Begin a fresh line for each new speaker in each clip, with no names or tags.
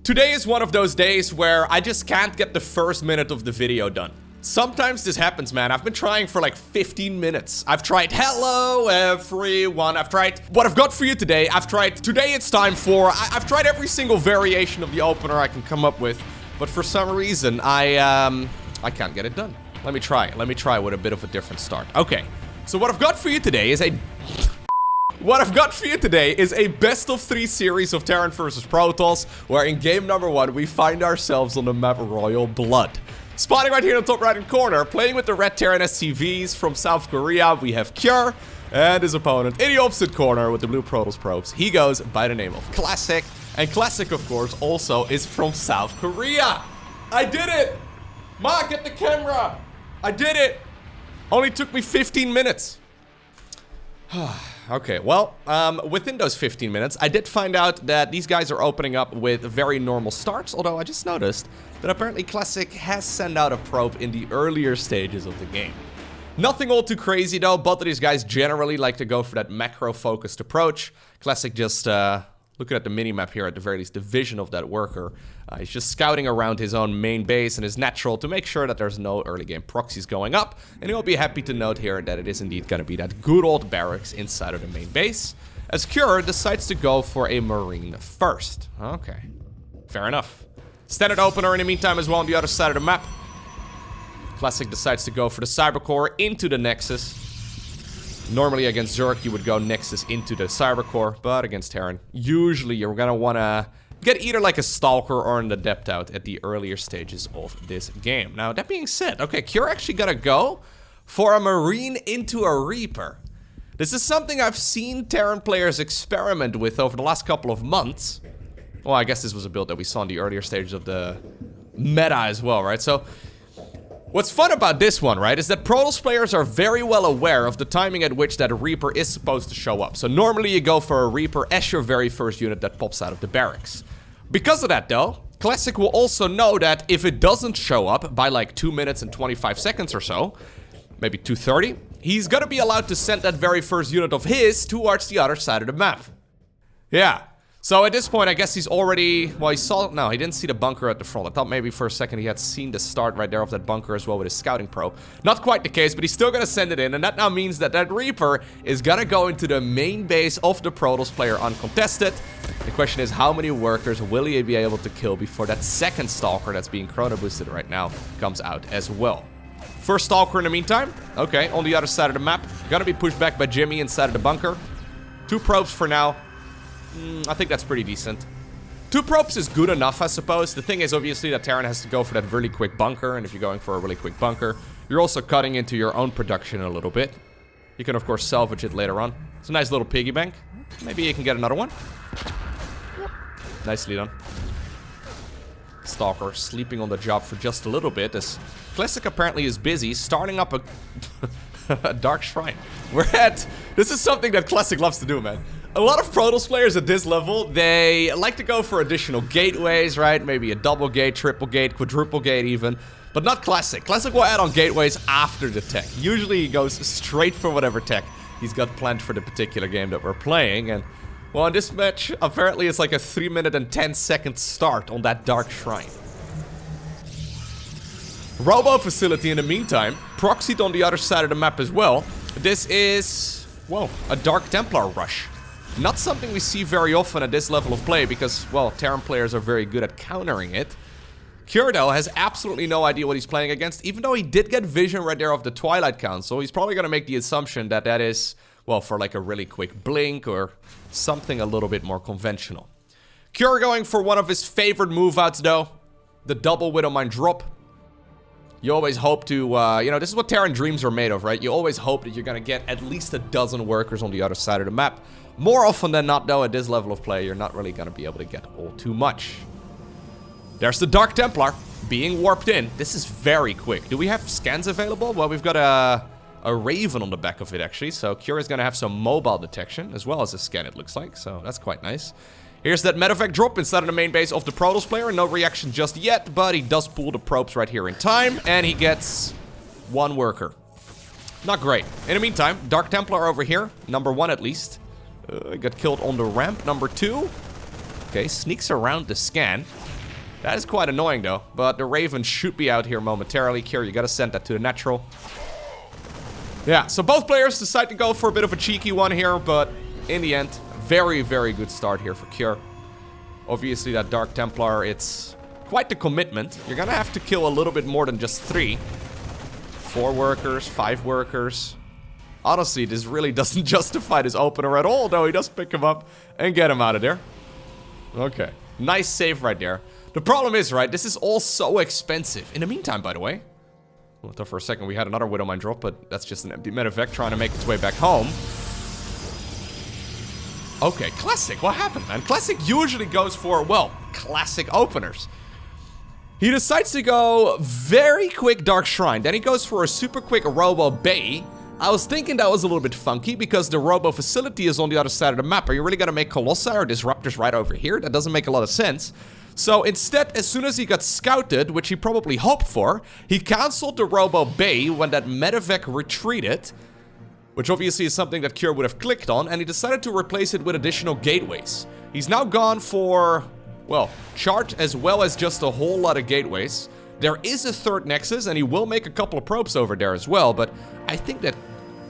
Today is one of those days where I just can't get the first minute of the video done. Sometimes this happens, man. I've been trying for like 15 minutes. I've tried hello, everyone. I've tried what I've got for you today. I've tried today it's time for. I've tried every single variation of the opener I can come up with. But for some reason, I can't get it done. Let me try. Let me try with a bit of a different start. Okay. So what I've got for you today is a... What I've got for you today is a best-of-3 series of Terran versus Protoss, where in game number 1, we find ourselves on the map Royal Blood. Spotting right here in the top right-hand corner, playing with the red Terran SCVs from South Korea, we have Kjur, and his opponent in the opposite corner with the blue Protoss probes. He goes by the name of Classic, and Classic, of course, also is from South Korea. I did it! Ma, get the camera! I did it! Only took me 15 minutes. Okay, well, within those 15 minutes, I did find out that these guys are opening up with very normal starts, although I just noticed that apparently Classic has sent out a probe in the earlier stages of the game. Nothing all too crazy, though. Both of these guys generally like to go for that macro-focused approach. Classic just, looking at the minimap here, at the very least, the vision of that worker. He's just scouting around his own main base and his natural to make sure that there's no early game proxies going up. And he'll be happy to note here that it is indeed going to be that good old barracks inside of the main base. As Kjur decides to go for a Marine first. Okay, fair enough. Standard opener in the meantime as well on the other side of the map. Classic decides to go for the Cybercore into the Nexus. Normally against Zerg you would go Nexus into the Cybercore, but against Terran, usually you're gonna wanna get either like a Stalker or an Adept out at the earlier stages of this game. Now, that being said, okay, Kjur actually gotta go for a Marine into a Reaper. This is something I've seen Terran players experiment with over the last couple of months. Well, I guess this was a build that we saw in the earlier stages of the meta as well, right? So, what's fun about this one, right, is that Protoss players are very well aware of the timing at which that Reaper is supposed to show up. So normally you go for a Reaper as your very first unit that pops out of the barracks. Because of that, though, Classic will also know that if it doesn't show up by like 2 minutes and 25 seconds or so, maybe 2:30, he's gonna be allowed to send that very first unit of his towards the other side of the map. Yeah. So at this point, I guess he's already, well, he saw, no, he didn't see the bunker at the front. I thought maybe for a second he had seen the start right there of that bunker as well with his scouting probe. Not quite the case, but he's still gonna send it in, and that now means that that Reaper is gonna go into the main base of the Protoss player uncontested. The question is, how many workers will he be able to kill before that second Stalker that's being chrono boosted right now comes out as well? First Stalker in the meantime, okay, on the other side of the map, gonna be pushed back by Jimmy inside of the bunker. 2 probes for now. I think that's pretty decent. 2 probes is good enough, I suppose. The thing is, obviously, that Terran has to go for that really quick bunker, and if you're going for a really quick bunker, you're also cutting into your own production a little bit. You can, of course, salvage it later on. It's a nice little piggy bank. Maybe you can get another one. Nicely done. Stalker sleeping on the job for just a little bit, as Classic apparently is busy starting up a, a Dark Shrine. This is something that Classic loves to do, man. A lot of Protoss players at this level, they like to go for additional gateways, right? Maybe a double gate, triple gate, quadruple gate even. But not Classic. Classic will add on gateways after the tech. Usually he goes straight for whatever tech he's got planned for the particular game that we're playing. And, well, in this match, apparently it's like a 3-minute and 10-second start on that Dark Shrine. Robo facility in the meantime, proxied on the other side of the map as well. This is, well, a Dark Templar rush. Not something we see very often at this level of play because, well, Terran players are very good at countering it. Kjur, though, has absolutely no idea what he's playing against. Even though he did get vision right there of the Twilight Council, he's probably going to make the assumption that that is, well, for like a really quick blink or something a little bit more conventional. Kjur going for one of his favorite move-outs, though. The double Widowmine drop. You always hope to, you know, this is what Terran dreams are made of, right? You always hope that you're going to get at least a dozen workers on the other side of the map. More often than not, though, at this level of play, you're not really going to be able to get all too much. There's the Dark Templar being warped in. This is very quick. Do we have scans available? Well, we've got a Raven on the back of it, actually. So Kjur is going to have some mobile detection, as well as a scan, it looks like. So that's quite nice. Here's that medevac drop inside of the main base of the Protoss player. No reaction just yet, but he does pull the probes right here in time. And he gets 1 worker. Not great. In the meantime, Dark Templar over here. Number 1 at least. Got killed on the ramp. Number 2. Okay, sneaks around the scan. That is quite annoying, though. But the Raven should be out here momentarily. Kier, you gotta send that to the natural. Yeah, so both players decide to go for a bit of a cheeky one here, but in the end, very, very good start here for Kier. Obviously, that Dark Templar, it's quite the commitment. You're gonna have to kill a little bit more than just 3. 4 workers, 5 workers. Honestly, this really doesn't justify this opener at all, though he does pick him up and get him out of there. Okay, nice save right there. The problem is, right, this is all so expensive. In the meantime, by the way, I thought for a second we had another Widowmine drop, but that's just an empty medevac trying to make its way back home. Okay, Classic, what happened, man? Classic usually goes for, well, classic openers. He decides to go very quick Dark Shrine, then he goes for a super quick Robo Bay. I was thinking that was a little bit funky because the Robo facility is on the other side of the map. Are you really gonna make Colossi or Disruptors right over here? That doesn't make a lot of sense. So instead, as soon as he got scouted, which he probably hoped for, he cancelled the Robo Bay when that medevac retreated, which obviously is something that Kier would have clicked on, and he decided to replace it with additional gateways. He's now gone for, well, charge as well as just a whole lot of gateways. There is a third Nexus, and he will make a couple of probes over there as well, but I think that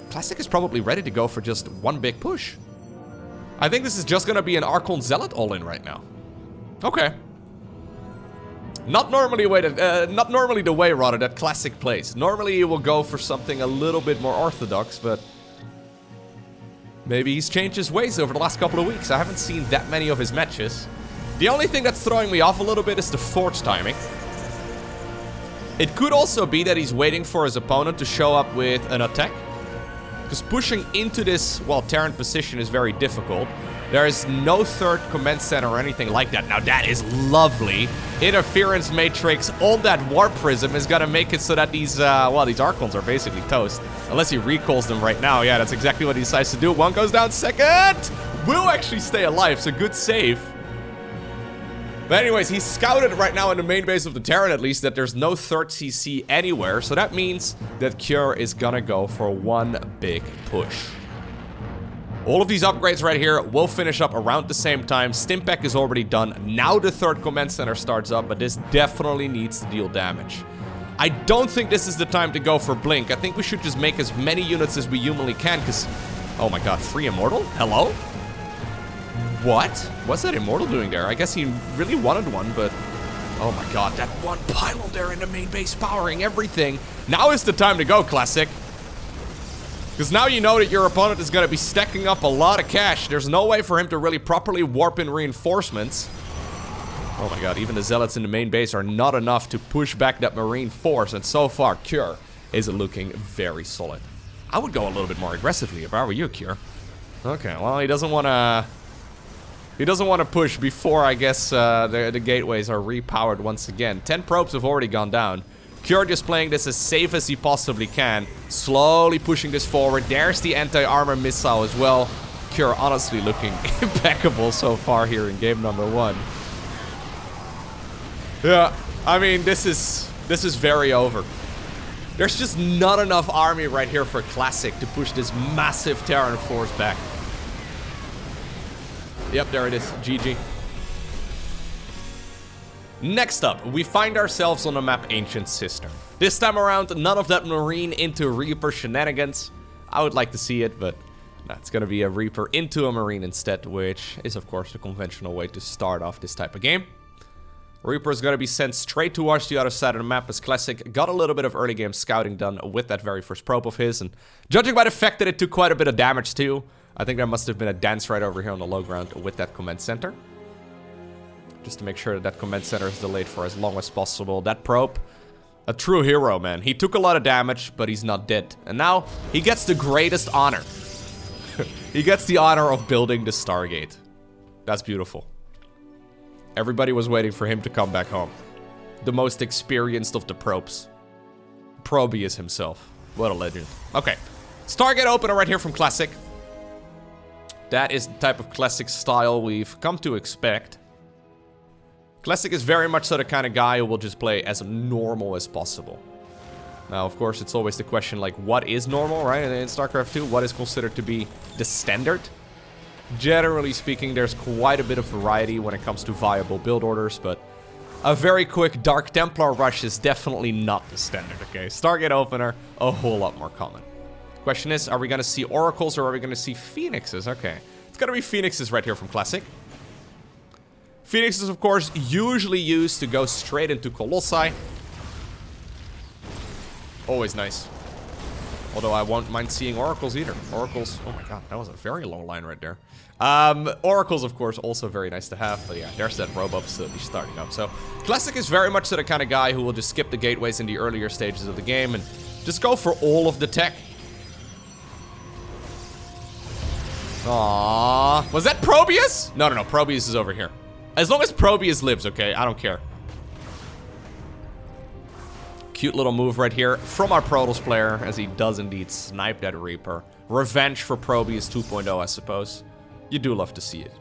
Classic is probably ready to go for just one big push. I think this is just gonna be an Archon Zealot all-in right now. Okay. Not normally the way, rather, that Classic plays. Normally he will go for something a little bit more orthodox, but maybe he's changed his ways over the last couple of weeks. I haven't seen that many of his matches. The only thing that's throwing me off a little bit is the Forge timing. It could also be that he's waiting for his opponent to show up with an attack. Because pushing into this, well, Terran position is very difficult. There is no third command center or anything like that. Now that is lovely. Interference Matrix on that Warp Prism is gonna make it so that these, well, these Archons are basically toast. Unless he recalls them right now. Yeah, that's exactly what he decides to do. One goes down, second! Will actually stay alive, so good save. But anyways, he's scouted right now in the main base of the Terran, at least, that there's no third CC anywhere. So that means that Kier is gonna go for one big push. All of these upgrades right here will finish up around the same time. Stimpack is already done. Now the third command center starts up, but this definitely needs to deal damage. I don't think this is the time to go for Blink. I think we should just make as many units as we humanly can, because... Oh my god, free Immortal? Hello? What? What's that Immortal doing there? I guess he really wanted one, but... Oh my god, that one pylon there in the main base powering everything. Now is the time to go, Classic. Because now you know that your opponent is going to be stacking up a lot of cash. There's no way for him to really properly warp in reinforcements. Oh my god, even the Zealots in the main base are not enough to push back that Marine force. And so far, Kier is looking very solid. I would go a little bit more aggressively if I were you, Kier. Okay, well, he doesn't want to... He doesn't want to push before, I guess, the gateways are repowered once again. 10 probes have already gone down. Kier just playing this as safe as he possibly can. Slowly pushing this forward. There's the anti-armor missile as well. Kier honestly looking impeccable so far here in game number 1. Yeah, I mean, this is very over. There's just not enough army right here for Classic to push this massive Terran force back. Yep, there it is. GG. Next up, we find ourselves on the map Ancient Cistern. This time around, none of that Marine into Reaper shenanigans. I would like to see it, but no, it's gonna be a Reaper into a Marine instead, which is of course the conventional way to start off this type of game. Reaper is gonna be sent straight towards the other side of the map as Classic got a little bit of early game scouting done with that very first probe of his, and judging by the fact that it took quite a bit of damage too, I think there must have been a dance right over here on the low ground with that command center. Just to make sure that that command center is delayed for as long as possible. That probe, a true hero, man. He took a lot of damage, but he's not dead. And now, he gets the greatest honor. He gets the honor of building the Stargate. That's beautiful. Everybody was waiting for him to come back home. The most experienced of the probes. Probius himself. What a legend. Okay. Stargate opener right here from Classic. That is the type of Classic style we've come to expect. Classic is very much so the kind of guy who will just play as normal as possible. Now, of course, it's always the question, like, what is normal, right? In StarCraft 2, what is considered to be the standard? Generally speaking, there's quite a bit of variety when it comes to viable build orders, but a very quick Dark Templar rush is definitely not the standard, okay? Stargate opener, a whole lot more common. Question is, are we gonna see Oracles or are we gonna see Phoenixes? Okay, it's gonna be Phoenixes right here from Classic. Phoenixes, of course, usually used to go straight into Colossi. Always nice. Although I won't mind seeing Oracles either. Oracles, oh my god, that was a very long line right there. Oracles, of course, also very nice to have. But yeah, there's that robot facility starting up. So Classic is very much the kind of guy who will just skip the gateways in the earlier stages of the game and just go for all of the tech. Aww. Was that Probius? No, Probius is over here. As long as Probius lives, okay? I don't care. Cute little move right here from our Protoss player, as he does indeed snipe that Reaper. Revenge for Probius 2.0, I suppose. You do love to see it.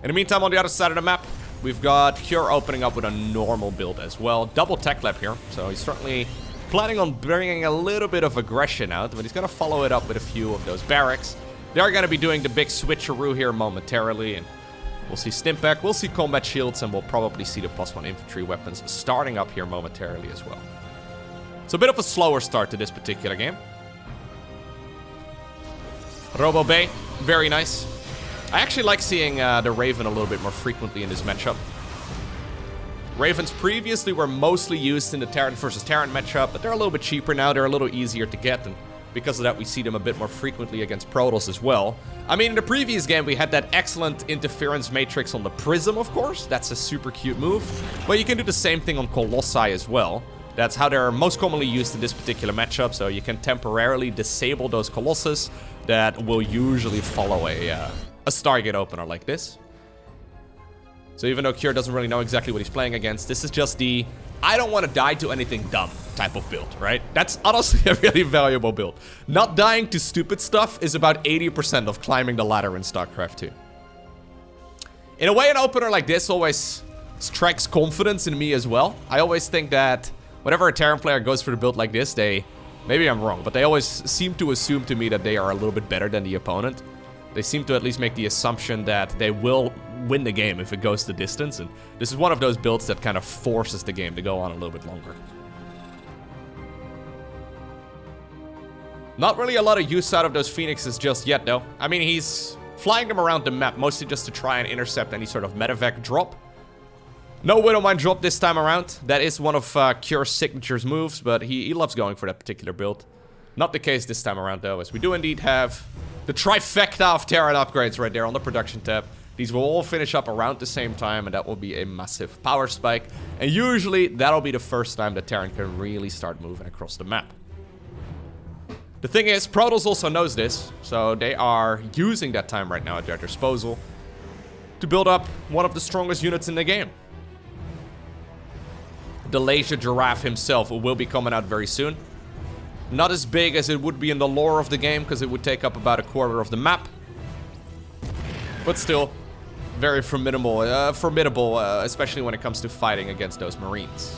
In the meantime, on the other side of the map, we've got Cure opening up with a normal build as well. Double tech lab here, so he's certainly planning on bringing a little bit of aggression out, but he's going to follow it up with a few of those barracks. They're going to be doing the big switcheroo here momentarily, and we'll see Stimpack, we'll see combat shields, and we'll probably see the +1 infantry weapons starting up here momentarily as well. So a bit of a slower start to this particular game. Robo Bay, very nice. I actually like seeing the Raven a little bit more frequently in this matchup. Ravens previously were mostly used in the Terran versus Terran matchup, but they're a little bit cheaper now, they're a little easier to get, and because of that we see them a bit more frequently against Protoss as well. I mean, in the previous game we had that excellent interference matrix on the Prism, of course. That's a super cute move, but you can do the same thing on Colossi as well. That's how they're most commonly used in this particular matchup, so you can temporarily disable those Colossus that will usually follow a Stargate opener like this. So even though Cure doesn't really know exactly what he's playing against, this is just the I don't want to die to anything dumb type of build, right? That's honestly a really valuable build. Not dying to stupid stuff is about 80% of climbing the ladder in StarCraft 2. In a way, an opener like this always strikes confidence in me as well. I always think that whenever a Terran player goes for a build like this, maybe I'm wrong, but they always seem to assume to me that they are a little bit better than the opponent. They seem to at least make the assumption that they will win the game if it goes the distance, and this is one of those builds that kind of forces the game to go on a little bit longer. Not really a lot of use out of those Phoenixes just yet, though. I mean, he's flying them around the map, mostly just to try and intercept any sort of medevac drop. No Widowmine drop this time around. That is one of Cure's signature's moves, but he loves going for that particular build. Not the case this time around, though, as we do indeed have the trifecta of Terran upgrades right there on the production tab. These will all finish up around the same time, and that will be a massive power spike. And usually, that'll be the first time that Terran can really start moving across the map. The thing is, Protoss also knows this, so they are using that time right now at their disposal to build up one of the strongest units in the game. The Laser Giraffe himself will be coming out very soon. Not as big as it would be in the lore of the game, because it would take up about a quarter of the map. But still, very formidable, especially when it comes to fighting against those Marines.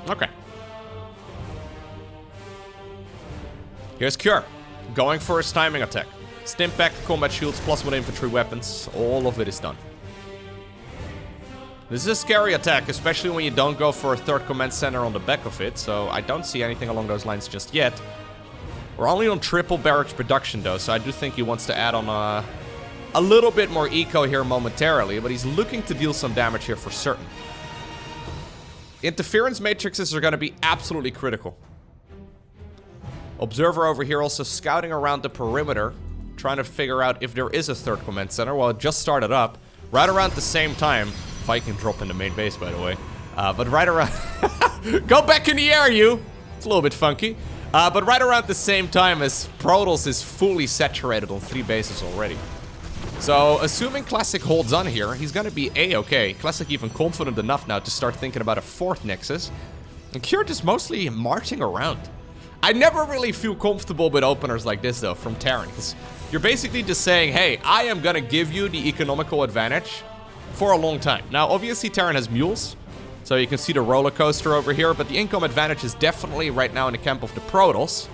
Okay. Here's Cure, going for his timing attack. Stimpack, combat shields, +1 infantry weapons, all of it is done. This is a scary attack, especially when you don't go for a third command center on the back of it, so I don't see anything along those lines just yet. We're only on triple barracks production though, so I do think he wants to add on a little bit more eco here momentarily, but he's looking to deal some damage here for certain. Interference matrices are going to be absolutely critical. Observer over here also scouting around the perimeter, trying to figure out if there is a third command center. Well, it just started up right around the same time. Viking drop in the main base, by the way. But right around... Go back in the air, you! It's a little bit funky. But right around the same time as Protoss is fully saturated on 3 bases already. So, assuming Classic holds on here, he's gonna be A-okay. Classic even confident enough now to start thinking about a 4th Nexus. And Cure just mostly marching around. I never really feel comfortable with openers like this, though, from Terran. Because you're basically just saying, hey, I am gonna give you the economical advantage for a long time. Now, obviously, Terran has mules, so you can see the roller coaster over here, but the income advantage is definitely right now in the camp of the Protoss.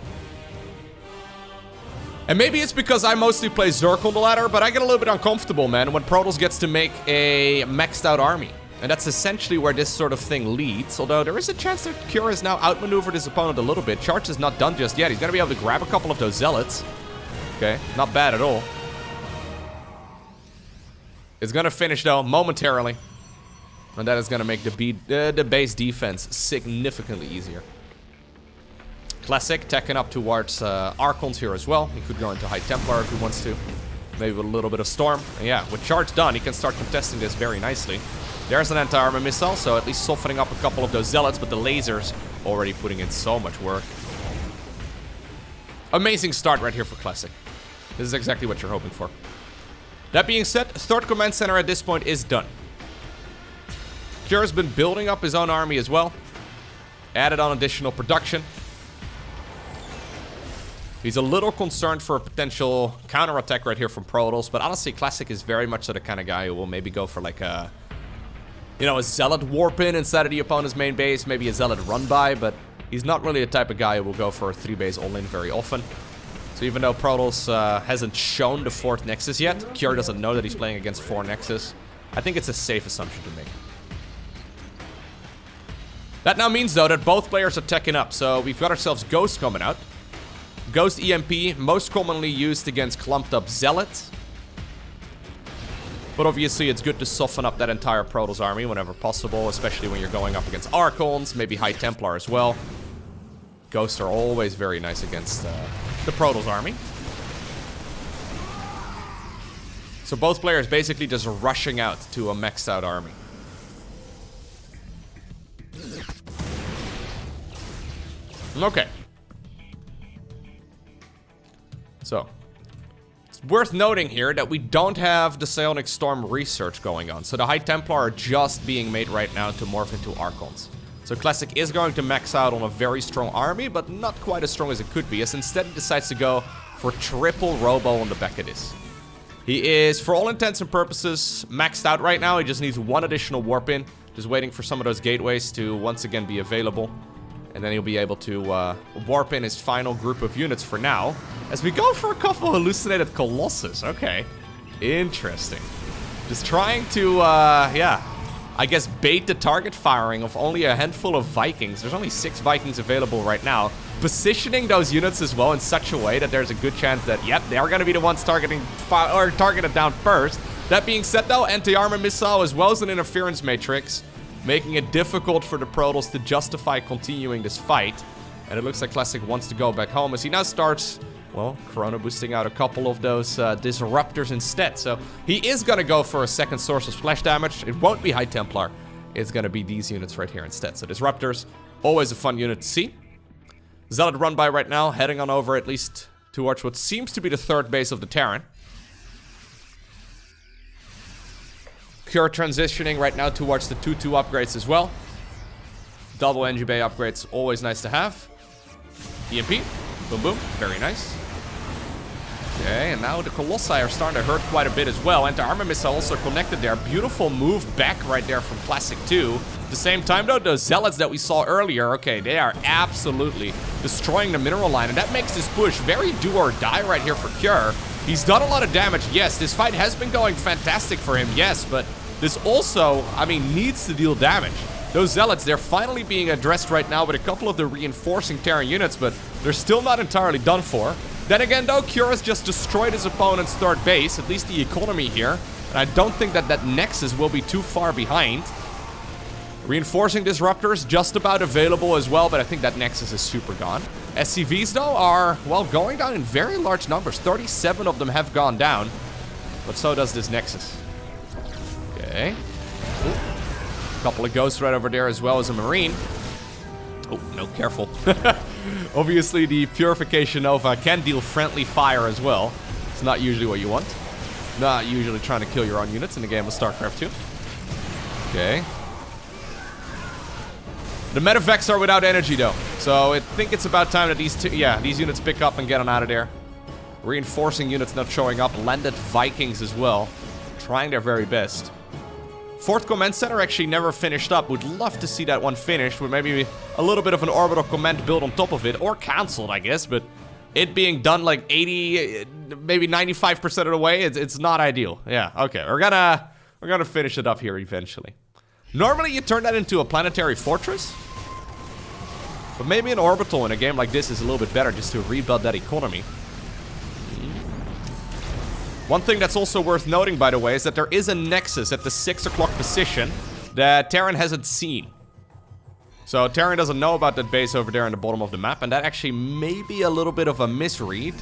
And maybe it's because I mostly play Zerg on the ladder, but I get a little bit uncomfortable, man, when Protoss gets to make a maxed out army. And that's essentially where this sort of thing leads. Although there is a chance that Cure has now outmaneuvered his opponent a little bit. Charge is not done just yet. He's going to be able to grab a couple of those zealots. Okay, not bad at all. It's going to finish, though, momentarily. And that is going to make the base defense significantly easier. Classic, teching up towards Archons here as well. He could go into High Templar if he wants to. Maybe with a little bit of Storm. And yeah, with Charge done, he can start contesting this very nicely. There's an anti-armor missile, so at least softening up a couple of those zealots, but the lasers already putting in so much work. Amazing start right here for Classic. This is exactly what you're hoping for. That being said, third command center at this point is done. Cure's been building up his own army as well. Added on additional production. He's a little concerned for a potential counterattack right here from Protoss, but honestly, Classic is very much the kind of guy who will maybe go for like a, you know, a Zealot warp in inside of the opponent's main base, maybe a Zealot run by, but he's not really the type of guy who will go for a 3-base all-in very often. So even though Protoss hasn't shown the 4th Nexus yet, Cure doesn't know that he's playing against 4 Nexus. I think it's a safe assumption to make. That now means, though, that both players are teching up. So we've got ourselves Ghost coming out. Ghost EMP, most commonly used against clumped up Zealots. But obviously it's good to soften up that entire Protoss army whenever possible, especially when you're going up against Archons, maybe High Templar as well. Ghosts are always very nice against the Protoss army. So both players basically just rushing out to a maxed out army. Okay. So, it's worth noting here that we don't have the Psionic Storm research going on. So the High Templar are just being made right now to morph into Archons. So Classic is going to max out on a very strong army, but not quite as strong as it could be, as instead he decides to go for triple Robo on the back of this. He is, for all intents and purposes, maxed out right now. He just needs one additional warp in, just waiting for some of those gateways to once again be available. And then he'll be able to warp in his final group of units for now. As we go for a couple of hallucinated Colossus. Okay. Interesting. Just trying to, yeah, I guess bait the target firing of only a handful of Vikings. There's only 6 Vikings available right now. Positioning those units as well in such a way that there's a good chance that, yep, they are going to be the ones targeted down first. That being said, though, anti-armor missile as well as an interference matrix, making it difficult for the Protoss to justify continuing this fight. And it looks like Classic wants to go back home as he now starts, well, Corona boosting out a couple of those Disruptors instead. So he is going to go for a second source of splash damage. It won't be High Templar. It's going to be these units right here instead. So Disruptors, always a fun unit to see. Zealot run by right now, heading on over at least towards what seems to be the 3rd base of the Terran. Cure transitioning right now towards the 2-2 upgrades as well. Double NG Bay upgrades, always nice to have. EMP, boom boom, very nice. Okay, and now the Colossi are starting to hurt quite a bit as well. Anti-armor missile also connected there. Beautiful move back right there from Classic 2. At the same time, though, those Zealots that we saw earlier, okay, they are absolutely destroying the mineral line. And that makes this push very do or die right here for Cure. He's done a lot of damage, yes. This fight has been going fantastic for him, yes. But this also, I mean, needs to deal damage. Those Zealots, they're finally being addressed right now with a couple of the reinforcing Terran units, but they're still not entirely done for. Then again, though, Cure has just destroyed his opponent's 3rd base, at least the economy here. And I don't think that that Nexus will be too far behind. Reinforcing Disruptors just about available as well, but I think that Nexus is super gone. SCVs, though, are, well, going down in very large numbers. 37 of them have gone down, but so does this Nexus. Okay. Ooh. Couple of Ghosts right over there as well as a Marine. Oh, no, careful. Obviously, the Purification Nova can deal friendly fire as well. It's not usually what you want. Not usually trying to kill your own units in a game of StarCraft 2. Okay. The Medevacs are without energy, though. So I think it's about time that these units pick up and get on out of there. Reinforcing units not showing up. Landed Vikings as well. Trying their very best. 4th Command Center actually never finished up. Would love to see that one finished with maybe a little bit of an orbital command build on top of it. Or cancelled, I guess. But it being done like 80, maybe 95% of the way, it's not ideal. Yeah, okay. We're gonna finish it up here eventually. Normally you turn that into a planetary fortress, but maybe an orbital in a game like this is a little bit better just to rebuild that economy. One thing that's also worth noting, by the way, is that there is a nexus at the 6 o'clock position that Terran hasn't seen. So Terran doesn't know about that base over there in the bottom of the map, and that actually may be a little bit of a misread.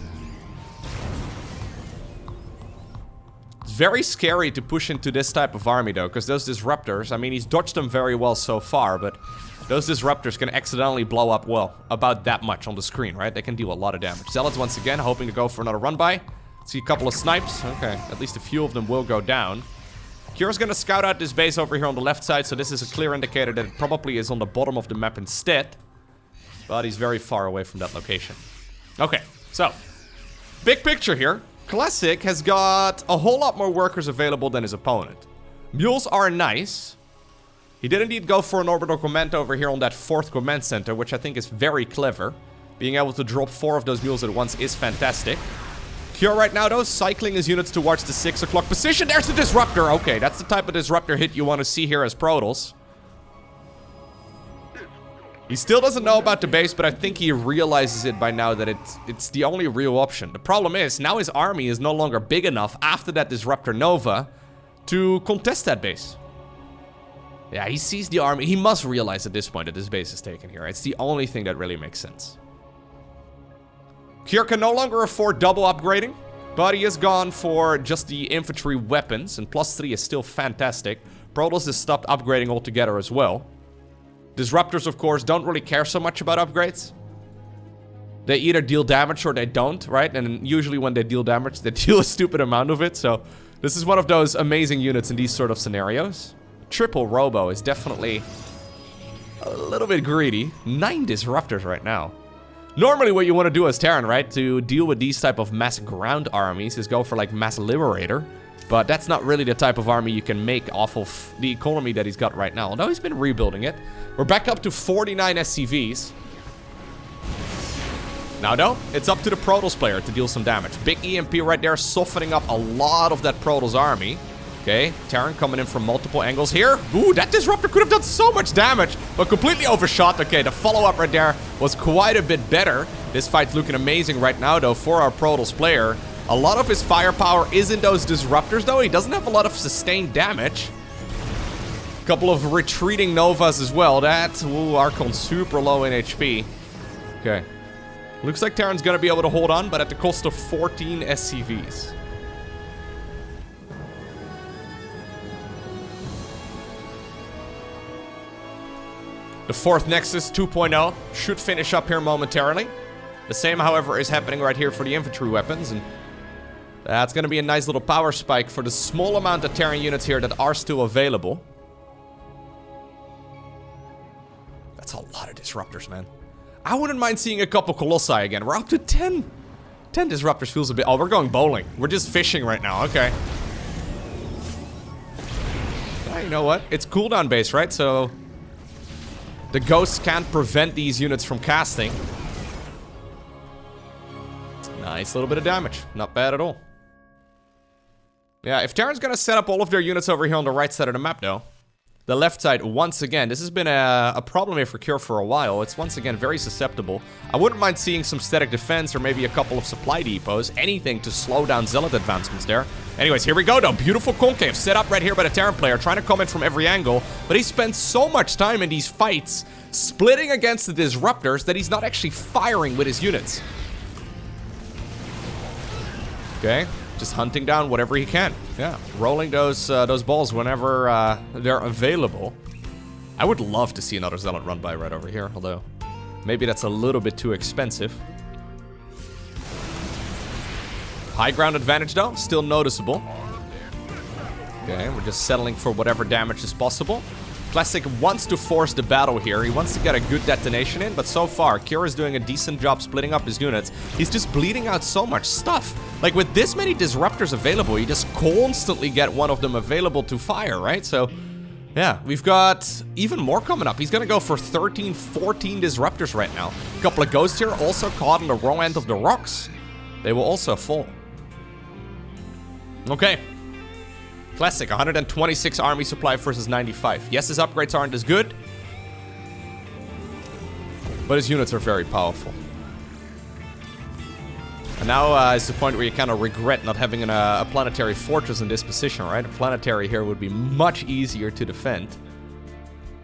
It's very scary to push into this type of army, though, because those Disruptors, I mean, he's dodged them very well so far, but those Disruptors can accidentally blow up, well, about that much on the screen, right? They can deal a lot of damage. Zealots, once again, hoping to go for another run-by. See a couple of snipes. Okay, at least a few of them will go down. Kira's gonna scout out this base over here on the left side, so this is a clear indicator that it probably is on the bottom of the map instead. But he's very far away from that location. Okay, so, big picture here. Classic has got a whole lot more workers available than his opponent. Mules are nice. He did indeed go for an orbital command over here on that 4th command center, which I think is very clever. Being able to drop 4 of those mules at once is fantastic. Kira right now, though, cycling his units towards the 6 o'clock position. There's the Disruptor. Okay, that's the type of Disruptor hit you want to see here as Protoss. He still doesn't know about the base, but I think he realizes it by now that it's the only real option. The problem is, now his army is no longer big enough after that Disruptor Nova to contest that base. Yeah, he sees the army. He must realize at this point that this base is taken here. It's the only thing that really makes sense. Kira can no longer afford double upgrading, but he has gone for just the infantry weapons, and +3 is still fantastic. Protoss has stopped upgrading altogether as well. Disruptors, of course, don't really care so much about upgrades. They either deal damage or they don't, right? And usually when they deal damage, they deal a stupid amount of it, so this is one of those amazing units in these sort of scenarios. Triple Robo is definitely a little bit greedy. 9 Disruptors right now. Normally what you want to do as Terran, right, to deal with these type of mass ground armies is go for like Mass Liberator. But that's not really the type of army you can make off of the economy that he's got right now. Although he's been rebuilding it. We're back up to 49 SCVs. Now though, it's up to the Protoss player to deal some damage. Big EMP right there, softening up a lot of that Protoss army. Okay, Terran coming in from multiple angles here. Ooh, that Disruptor could have done so much damage, but completely overshot. Okay, the follow-up right there was quite a bit better. This fight's looking amazing right now, though, for our Protoss player. A lot of his firepower is in those Disruptors, though. He doesn't have a lot of sustained damage. A couple of retreating Novas as well. That, ooh, Archon super low in HP. Okay. Looks like Terran's gonna be able to hold on, but at the cost of 14 SCVs. The 4th Nexus 2.0 should finish up here momentarily. The same, however, is happening right here for the infantry weapons, and that's going to be a nice little power spike for the small amount of Terran units here that are still available. That's a lot of Disruptors, man. I wouldn't mind seeing a couple Colossi again. We're up to 10. 10 Disruptors feels a bit... Oh, we're going bowling. We're just fishing right now. Okay. You know what? It's cooldown based, right? So the ghosts can't prevent these units from casting. Nice little bit of damage. Not bad at all. Yeah, if Terran's gonna set up all of their units over here on the right side of the map, though. The left side, once again, this has been a problem here for Cure for a while. It's once again very susceptible. I wouldn't mind seeing some static defense or maybe a couple of supply depots. Anything to slow down Zealot advancements there. Anyways, here we go, though. Beautiful concave set up right here by the Terran player, trying to come in from every angle. But he spends so much time in these fights splitting against the Disruptors that he's not actually firing with his units. Okay. Just hunting down whatever he can. Yeah, rolling those balls whenever they're available. I would love to see another Zealot run by right over here, although maybe that's a little bit too expensive. High ground advantage, though, still noticeable. Okay, we're just settling for whatever damage is possible. Classic wants to force the battle here. He wants to get a good detonation in, but so far, Kira is doing a decent job splitting up his units. He's just bleeding out so much stuff. Like, with this many Disruptors available, you just constantly get one of them available to fire, right? So, Yeah, we've got even more coming up. He's gonna go for 13, 14 Disruptors right now. A couple of Ghosts here, also caught on the wrong end of the rocks. They will also fall. Okay. Classic, 126 army supply versus 95. Yes, his upgrades aren't as good, but his units are very powerful. And now is the point where you kind of regret not having a planetary fortress in this position, right? A planetary here would be much easier to defend.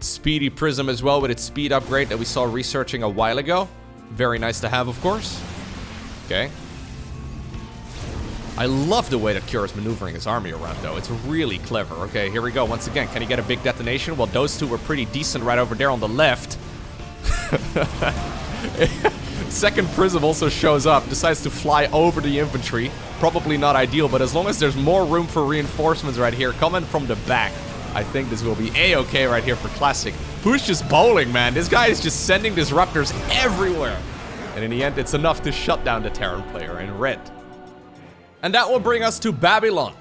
Speedy Prism as well with its speed upgrade that we saw researching a while ago. Very nice to have, of course. Okay. I love the way that Kira is maneuvering his army around, though. It's really clever. Okay, here we go. Once again, can he get a big detonation? Well, those two were pretty decent right over there on the left. Second Prism also shows up, decides to fly over the infantry. Probably not ideal, but as long as there's more room for reinforcements right here, coming from the back, I think this will be A-okay right here for Classic. Who's just bowling, man? This guy is just sending Disruptors everywhere. And in the end, it's enough to shut down the Terran player in red. And that will bring us to Babylon,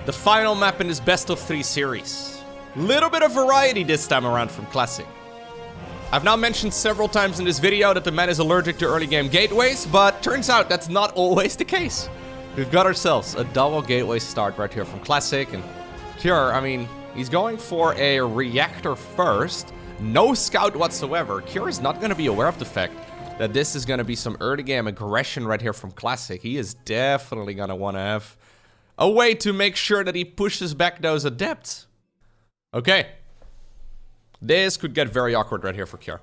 the final map in this Best-of-3 series. Little bit of variety this time around from Classic. I've now mentioned several times in this video that the man is allergic to early game gateways, but turns out that's not always the case. We've got ourselves a double gateway start right here from Classic, and Kira, I mean, he's going for a reactor first. No scout whatsoever. Kira is not going to be aware of the fact that this is going to be some early game aggression right here from Classic. He is definitely going to want to have a way to make sure that he pushes back those adepts. Okay. This could get very awkward right here for Kira.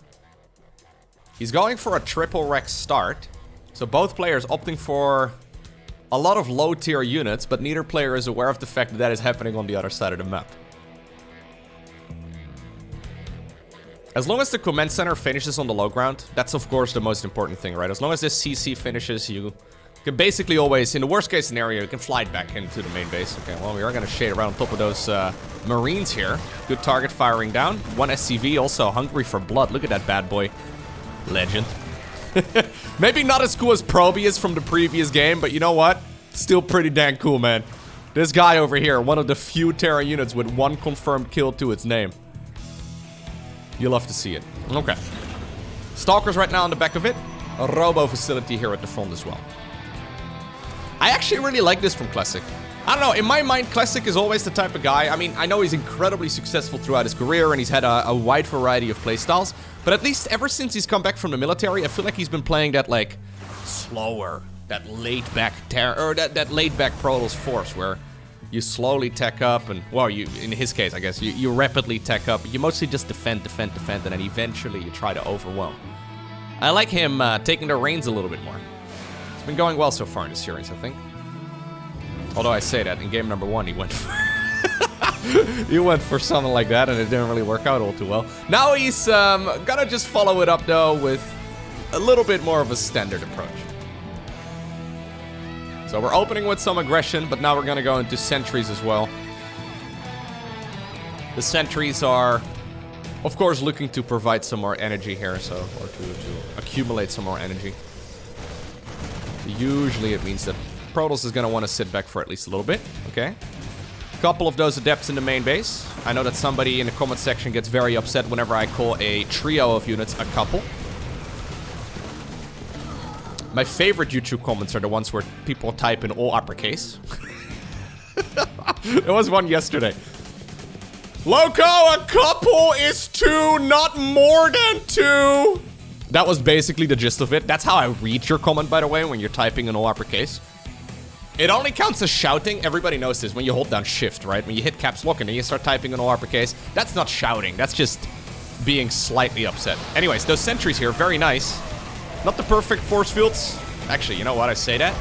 He's going for a triple Rex start. So both players opting for a lot of low tier units, but neither player is aware of the fact that that is happening on the other side of the map. As long as the command center finishes on the low ground, that's of course the most important thing, right? As long as this CC finishes, you can basically always, in the worst case scenario, you can fly it back into the main base. Okay, well, we are going to shade around on top of those Marines here. Good target firing down. One SCV also hungry for blood. Look at that bad boy. Legend. Maybe not as cool as Probius from the previous game, but you know what? Still pretty dang cool, man. This guy over here, one of the few Terran units with one confirmed kill to its name. You'll love to see it. Okay. Stalkers right now on the back of it. A robo facility here at the front as well. I actually really like this from Classic. I don't know, in my mind, Classic is always the type of guy. I mean, I know he's incredibly successful throughout his career and he's had a wide variety of playstyles, but at least ever since he's come back from the military, I feel like he's been playing that, like, slower, that laid-back that laid-back Protoss force where you slowly tech up and, well, you, in his case, I guess, you rapidly tech up. You mostly just defend, and then eventually you try to overwhelm. I like him taking the reins a little bit more. It's been going well so far in the series, I think. Although I say that, in game number 1 he went for he went for something like that and it didn't really work out all too well. Now he's gonna just follow it up though with a little bit more of a standard approach. So we're opening with some aggression, but now we're gonna go into sentries as well. The sentries are, of course, looking to provide some more energy here, so, or to accumulate some more energy. Usually it means that Protoss is going to want to sit back for at least a little bit. Okay. A couple of those adepts in the main base. I know that somebody in the comment section gets very upset whenever I call a trio of units a couple. My favorite YouTube comments are the ones where people type in all uppercase. There was one yesterday. Loco, a couple is 2, not more than 2. That was basically the gist of it. That's how I read your comment, by the way, when you're typing in all uppercase. It only counts as shouting. Everybody knows this when you hold down shift, right? When you hit caps lock and then you start typing in all uppercase. That's not shouting. That's just being slightly upset. Anyways, those sentries here, very nice. Not the perfect force fields. Actually, you know what? I say that.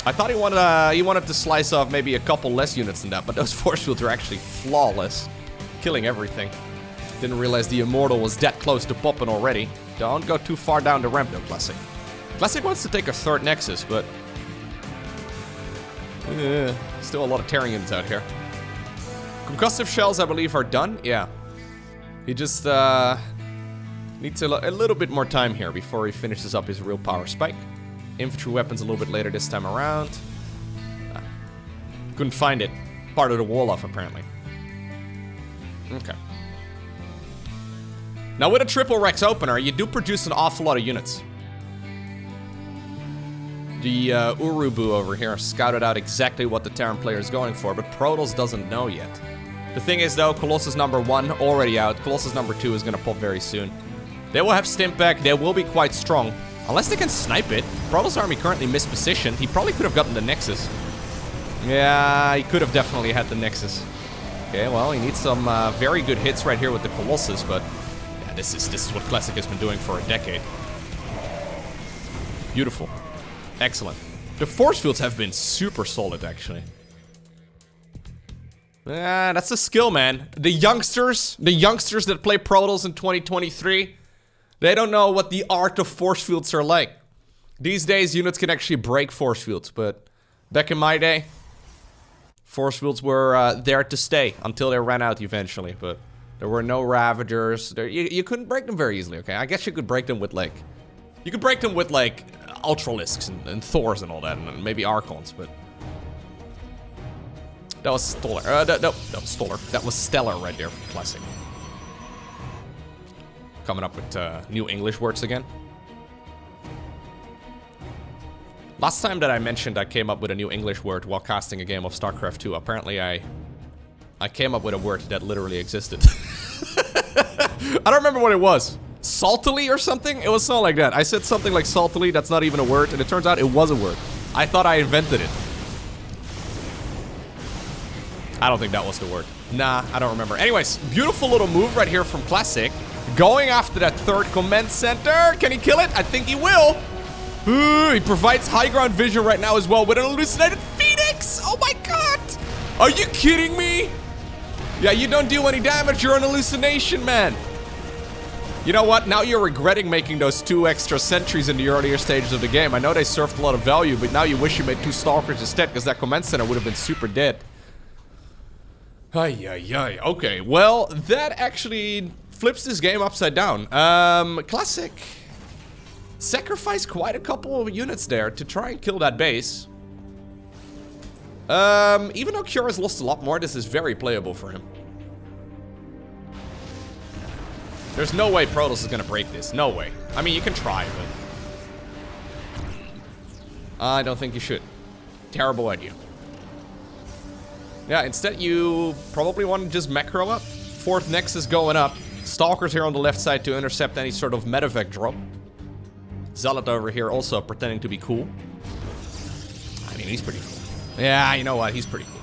I thought he wanted to slice off maybe a couple less units than that, but those force fields are actually flawless. Killing everything. Didn't realize the Immortal was that close to popping already. Don't go too far down the ramp though, Classic. Classic wants to take a third Nexus, but... still a lot of Terran units out here. Concussive shells, I believe, are done. Yeah. He just needs a little bit more time here before he finishes up his real power spike. Infantry weapons a little bit later this time around. Couldn't find it. Part of the wall off, apparently. Okay. Now with a triple Rex opener, you do produce an awful lot of units. The Urubu over here scouted out exactly what the Terran player is going for, but Protoss doesn't know yet. The thing is though, Colossus number 1 already out. Colossus number 2 is gonna pop very soon. They will have Stimpak, they will be quite strong. Unless they can snipe it. Protoss army currently mispositioned. He probably could have gotten the Nexus. Yeah, he could have definitely had the Nexus. Okay, well, he needs some very good hits right here with the Colossus, but yeah, this is what Classic has been doing for a decade. Beautiful. Excellent. The force fields have been super solid, actually. That's a skill, man. The youngsters that play Protoss in 2023, they don't know what the art of force fields are like. These days, units can actually break force fields, but back in my day, force fields were there to stay until they ran out eventually, but there were no Ravagers. You couldn't break them very easily, okay? I guess you could break them with, like... You could break them with, like, Ultralisks and Thors and all that, and maybe Archons, but... That was Stoller. No, Stoller. That was Stellar right there from Classic. Coming up with new English words again. Last time that I mentioned I came up with a new English word while casting a game of StarCraft 2, apparently I came up with a word that literally existed. I don't remember what it was. Saltily or something? It was something like that. I said something like saltily, that's not even a word, and it turns out it was a word. I thought I invented it. I don't think that was the word. Nah, I don't remember. Anyways, beautiful little move right here from Classic. Going after that third command center. Can he kill it? I think he will. Ooh, he provides high ground vision right now as well with an hallucinated Phoenix. Oh my god. Are you kidding me? Yeah, you don't do any damage. You're an hallucination, man. You know what? Now you're regretting making those 2 extra sentries in the earlier stages of the game. I know they served a lot of value, but now you wish you made 2 Stalkers instead, because that command center would have been super dead. Ay, ay, ay. Okay, well, that actually flips this game upside down. Classic sacrificed quite a couple of units there to try and kill that base. Even though Cure has lost a lot more, this is very playable for him. There's no way Protoss is gonna break this. No way. I mean, you can try, but... I don't think you should. Terrible idea. Yeah, instead you probably want to just macro up. 4th Nexus going up. Stalkers here on the left side to intercept any sort of medevac drop. Zealot over here also pretending to be cool. I mean, he's pretty cool. Yeah, you know what? He's pretty cool.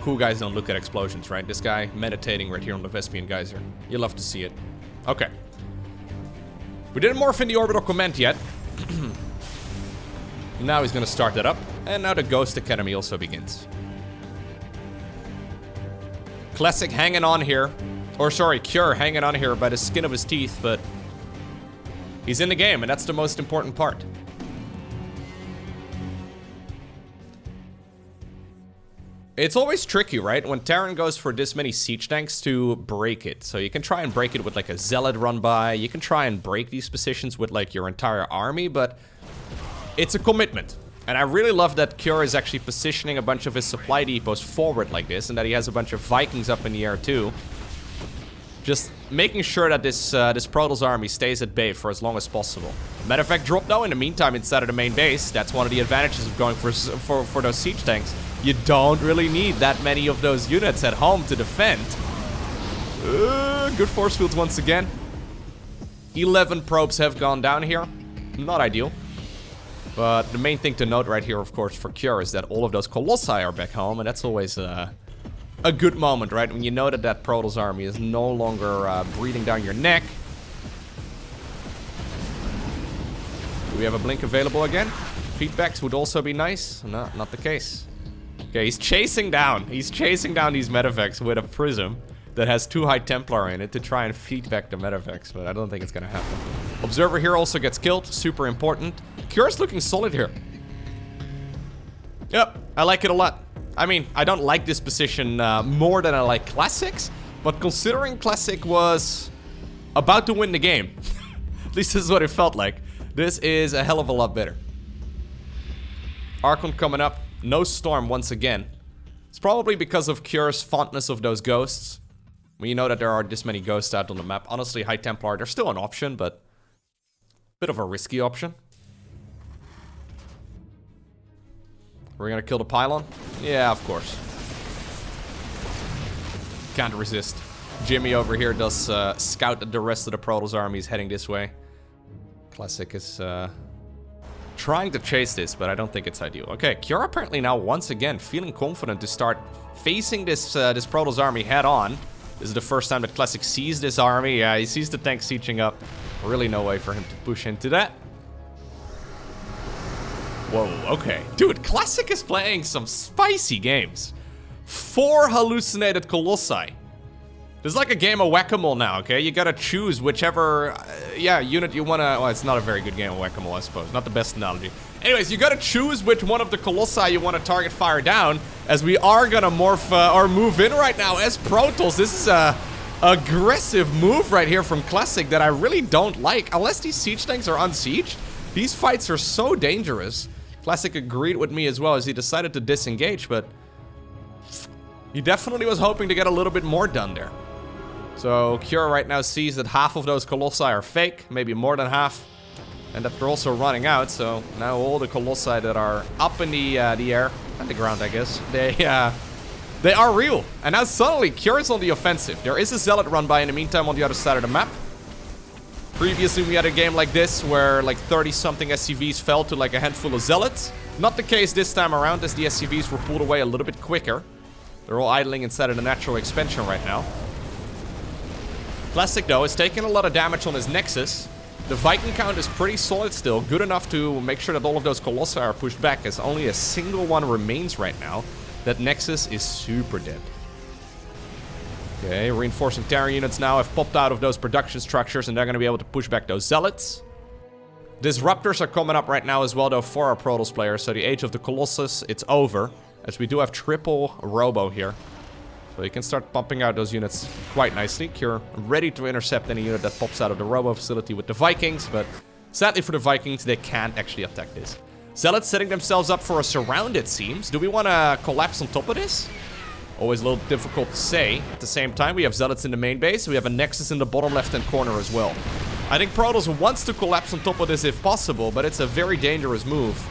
Cool guys don't look at explosions, right? This guy meditating right here on the Vespian Geyser. You love to see it. Okay. We didn't morph in the orbital command yet. Now he's gonna start that up. And now the Ghost Academy also begins. Classic hanging on here. Or sorry, Cure hanging on here by the skin of his teeth, but... he's in the game, and that's the most important part. It's always tricky, right? When Terran goes for this many siege tanks to break it. So you can try and break it with like a Zealot run by. You can try and break these positions with like your entire army, but it's a commitment. And I really love that Cure is actually positioning a bunch of his supply depots forward like this, and that he has a bunch of Vikings up in the air too. Just making sure that this Protoss army stays at bay for as long as possible. Matter of fact, drop though in the meantime inside of the main base. That's one of the advantages of going for those siege tanks. You don't really need that many of those units at home to defend. Good force fields once again. 11 probes have gone down here. Not ideal. But the main thing to note right here, of course, for Cure is that all of those Colossi are back home, and that's always a good moment, right? When you know that that Protoss army is no longer breathing down your neck. Do we have a blink available again? Feedbacks would also be nice. No, not the case. Okay, he's chasing down these medevacs with a prism that has 2 High Templar in it to try and feed back the medevacs, but I don't think it's gonna happen. Observer here also gets killed, super important. Cure's looking solid here. Yep, I like it a lot. I mean, I don't like this position more than I like Classic's, but considering Classic was about to win the game, at least this is what it felt like, this is a hell of a lot better. Archon coming up, no Storm once again. It's probably because of Cure's fondness of those ghosts. When you know that there are this many ghosts out on the map. Honestly, High Templar, they're still an option, but bit of a risky option. We're gonna kill the pylon? Yeah, of course. Can't resist. Jimmy over here does scout that the rest of the Protoss army is heading this way. Classic is trying to chase this, but I don't think it's ideal. Okay, Cure apparently now once again feeling confident to start facing this this Protoss army head on. This is the first time that Classic sees this army. Yeah, he sees the tank sieging up. Really no way for him to push into that. Whoa, okay. Dude, Classic is playing some spicy games. 4 hallucinated Colossi. This is like a game of whack-a-mole now, okay? You gotta choose whichever, unit you wanna... Well, it's not a very good game of whack-a-mole, I suppose. Not the best analogy. Anyways, you gotta choose which one of the Colossi you wanna target fire down, as we are gonna morph, or move in right now as Protoss. This is a aggressive move right here from Classic that I really don't like. Unless these siege tanks are unsieged, these fights are so dangerous. Classic agreed with me as well as he decided to disengage, but he definitely was hoping to get a little bit more done there. So Cure right now sees that half of those Colossi are fake, maybe more than half, and that they're also running out. So now all the Colossi that are up in the air, and the ground, I guess, they are real. And now suddenly Cure is on the offensive. There is a Zealot run by in the meantime on the other side of the map. Previously we had a game like this where like 30-something SCVs fell to like a handful of Zealots. Not the case this time around, as the SCVs were pulled away a little bit quicker. They're all idling inside of the natural expansion right now. Classic, though, is taking a lot of damage on his Nexus. The Viking count is pretty solid still, good enough to make sure that all of those Colossi are pushed back, as only a single one remains right now. That Nexus is super dead. Okay, reinforcing Terran units now have popped out of those production structures, and they're going to be able to push back those Zealots. Disruptors are coming up right now as well, though, for our Protoss players, so the Age of the Colossus, it's over. As we do have triple Robo here. So you can start pumping out those units quite nicely. Cure ready to intercept any unit that pops out of the Robo facility with the Vikings, but sadly for the Vikings, they can't actually attack this. Zealots setting themselves up for a surround, it seems. Do we want to collapse on top of this? Always a little difficult to say. At the same time, we have Zealots in the main base. We have a Nexus in the bottom left-hand corner as well. I think Protoss wants to collapse on top of this if possible, but it's a very dangerous move.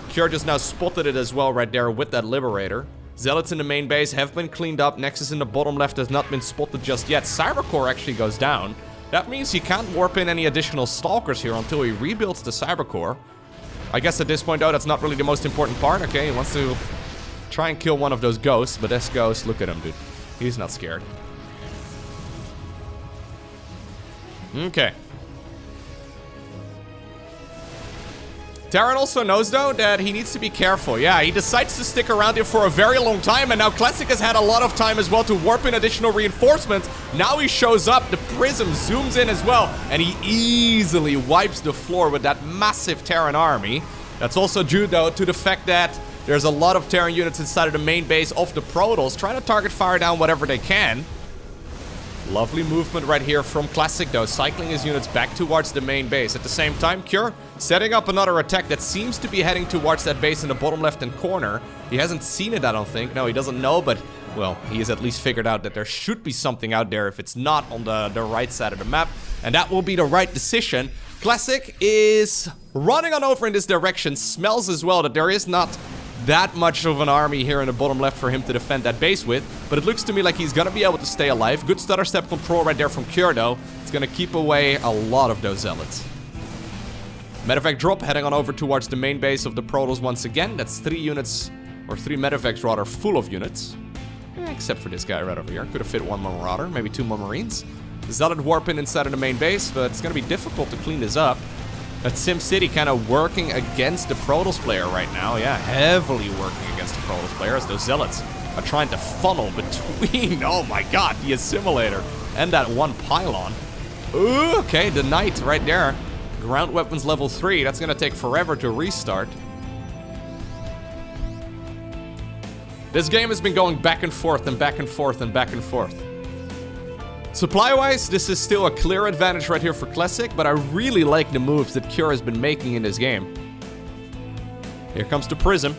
Cure just now spotted it as well right there with that Liberator. Zealots in the main base have been cleaned up. Nexus in the bottom left has not been spotted just yet. Cybercore actually goes down. That means he can't warp in any additional Stalkers here until he rebuilds the Cybercore. I guess at this point, though, that's not really the most important part. Okay, he wants to try and kill one of those ghosts, but this ghost, look at him, dude. He's not scared. Okay. Terran also knows, though, that he needs to be careful. Yeah, he decides to stick around here for a very long time, and now Classic has had a lot of time as well to warp in additional reinforcements. Now he shows up, the Prism zooms in as well, and he easily wipes the floor with that massive Terran army. That's also due, though, to the fact that there's a lot of Terran units inside of the main base of the Protoss, trying to target fire down whatever they can. Lovely movement right here from Classic, though, cycling his units back towards the main base. At the same time, Cure setting up another attack that seems to be heading towards that base in the bottom left-hand corner. He hasn't seen it, I don't think. No, he doesn't know, but, well, he has at least figured out that there should be something out there if it's not on the right side of the map. And that will be the right decision. Classic is running on over in this direction. Smells as well that there is not that much of an army here in the bottom left for him to defend that base with, but it looks to me like he's gonna be able to stay alive. Good stutter step control right there from Cure, though. It's gonna keep away a lot of those Zealots. Medevac drop heading on over towards the main base of the Protoss once again. That's 3 units, or 3 Medevacs rather, full of units. Except for this guy right over here. Could have fit 1 more Marauder, maybe 2 more Marines. Zealot warping inside of the main base, but it's gonna be difficult to clean this up. That SimCity kind of working against the Protoss player right now. Yeah, heavily working against the Protoss player as those Zealots are trying to funnel between, oh my god, the Assimilator and that one pylon. Ooh, okay, the Knight right there. Ground weapons level 3. That's going to take forever to restart. This game has been going back and forth and back and forth and back and forth. Supply-wise, this is still a clear advantage right here for Classic, but I really like the moves that Cure has been making in this game. Here comes the Prism.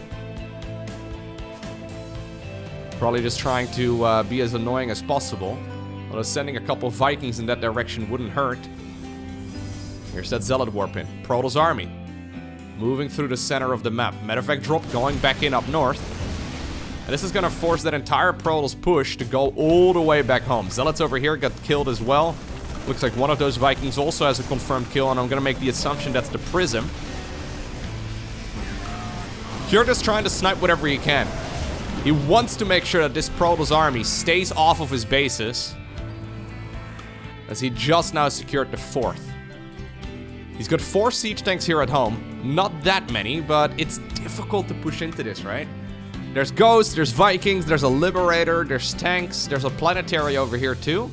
Probably just trying to be as annoying as possible. Although sending a couple Vikings in that direction wouldn't hurt. Here's that Zealot warp in. Protoss army. Moving through the center of the map. Medevac drop going back in up north. And this is going to force that entire Protoss push to go all the way back home. Zealots over here got killed as well. Looks like one of those Vikings also has a confirmed kill, and I'm going to make the assumption that's the Prism. Kjorda's trying to snipe whatever he can. He wants to make sure that this Protoss army stays off of his bases, as he just now secured the 4th. He's got 4 siege tanks here at home. Not that many, but it's difficult to push into this, right? There's Ghosts, there's Vikings, there's a Liberator, there's tanks, there's a Planetary over here too.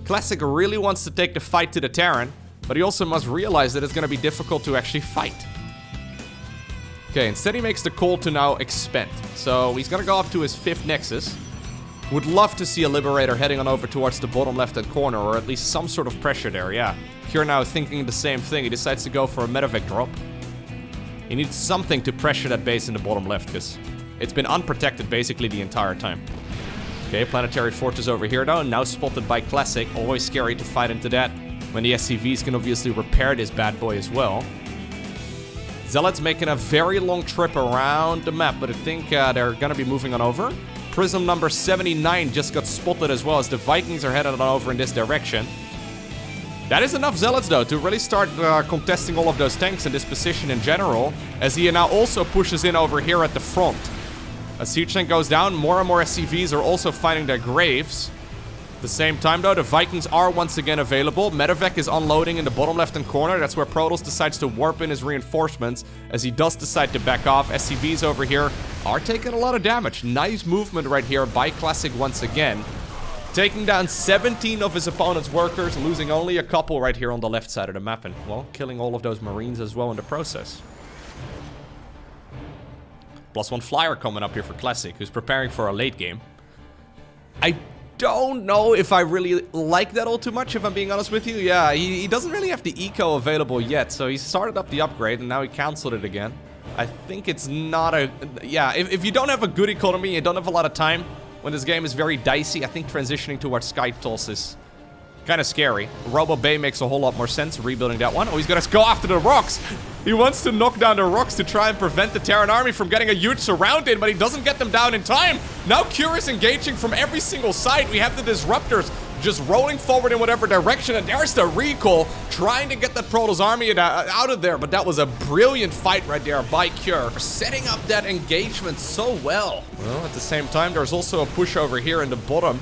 Classic really wants to take the fight to the Terran, but he also must realize that it's going to be difficult to actually fight. Okay, instead he makes the call to now expand. So he's going to go up to his 5th Nexus. Would love to see a Liberator heading on over towards the bottom left-hand corner, or at least some sort of pressure there, yeah. Here now thinking the same thing, he decides to go for a medevac drop. He needs something to pressure that base in the bottom left, because it's been unprotected basically the entire time. Okay, Planetary Fortress over here though, now spotted by Classic. Always scary to fight into that, when the SCVs can obviously repair this bad boy as well. Zealots making a very long trip around the map, but I think they're gonna be moving on over. Prism number 79 just got spotted as well, as the Vikings are headed on over in this direction. That is enough Zealots though to really start contesting all of those tanks in this position in general, as he now also pushes in over here at the front. A siege tank goes down, more and more SCVs are also finding their graves. At the same time though, the Vikings are once again available. Medevac is unloading in the bottom left-hand corner. That's where Protoss decides to warp in his reinforcements, as he does decide to back off. SCVs over here are taking a lot of damage. Nice movement right here by Classic once again. Taking down 17 of his opponent's workers, losing only a couple right here on the left side of the map, and, well, killing all of those Marines as well in the process. +1 flyer coming up here for Classic, who's preparing for a late game. I don't know if I really like that all too much, if I'm being honest with you. Yeah, he doesn't really have the eco available yet, so he started up the upgrade and now he canceled it again. I think it's not a... Yeah, if you don't have a good economy, you don't have a lot of time, when this game is very dicey, I think transitioning towards Sky Toss is kind of scary. Robo Bay makes a whole lot more sense, rebuilding that one. Oh, he's gonna go after the rocks! He wants to knock down the rocks to try and prevent the Terran army from getting a huge surround in, but he doesn't get them down in time. Now Curious engaging from every single side. We have the Disruptors just rolling forward in whatever direction, and there's the recall, trying to get that Protoss army out of there, but that was a brilliant fight right there by Cure, setting up that engagement so well. Well, at the same time, there's also a push over here in the bottom.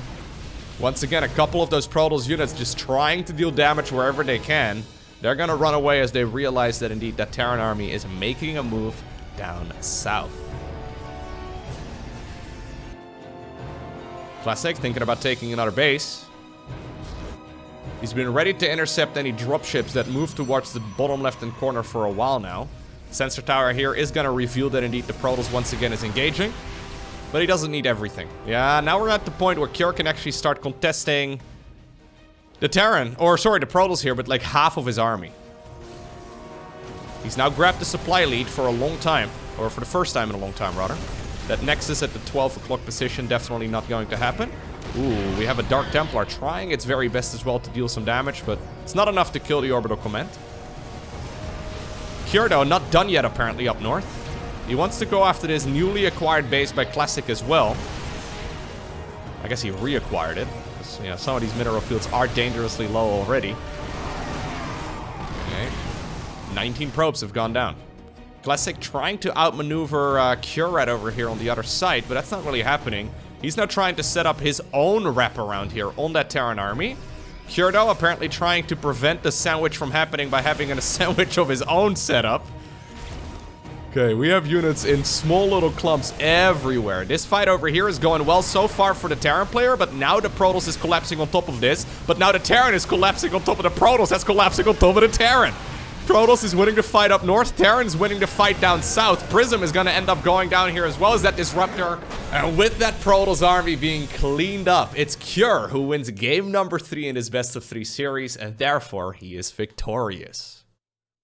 Once again, a couple of those Protoss units just trying to deal damage wherever they can. They're gonna run away as they realize that indeed that Terran army is making a move down south. Classic thinking about taking another base. He's been ready to intercept any dropships that move towards the bottom left-hand corner for a while now. Sensor tower here is gonna reveal that indeed the Protoss once again is engaging. But he doesn't need everything. Yeah, now we're at the point where Kjor can actually start contesting the Terran, or sorry, the Protoss here, but like half of his army. He's now grabbed the supply lead for a long time, or for the first time in a long time, rather. That Nexus at the 12 o'clock position, definitely not going to happen. Ooh, we have a Dark Templar trying its very best as well to deal some damage, but it's not enough to kill the Orbital Command. Kjor, though, not done yet apparently up north. He wants to go after this newly acquired base by Classic as well. I guess he reacquired it. You know, some of these mineral fields are dangerously low already. Okay. 19 probes have gone down. Classic trying to outmaneuver Kjor over here on the other side, but that's not really happening. He's now trying to set up his own wraparound here on that Terran army. Kjor, though, apparently trying to prevent the sandwich from happening by having a sandwich of his own setup. Okay, we have units in small little clumps everywhere. This fight over here is going well so far for the Terran player, but now the Protoss is collapsing on top of this. But now the Terran is collapsing on top of the Protoss. That's collapsing on top of the Terran. Protoss is winning the fight up north. Terran is winning the fight down south. Prism is going to end up going down here as well as that Disruptor. And with that Protoss army being cleaned up, it's Kjor who wins game number 3 in this best of 3 series, and therefore he is victorious.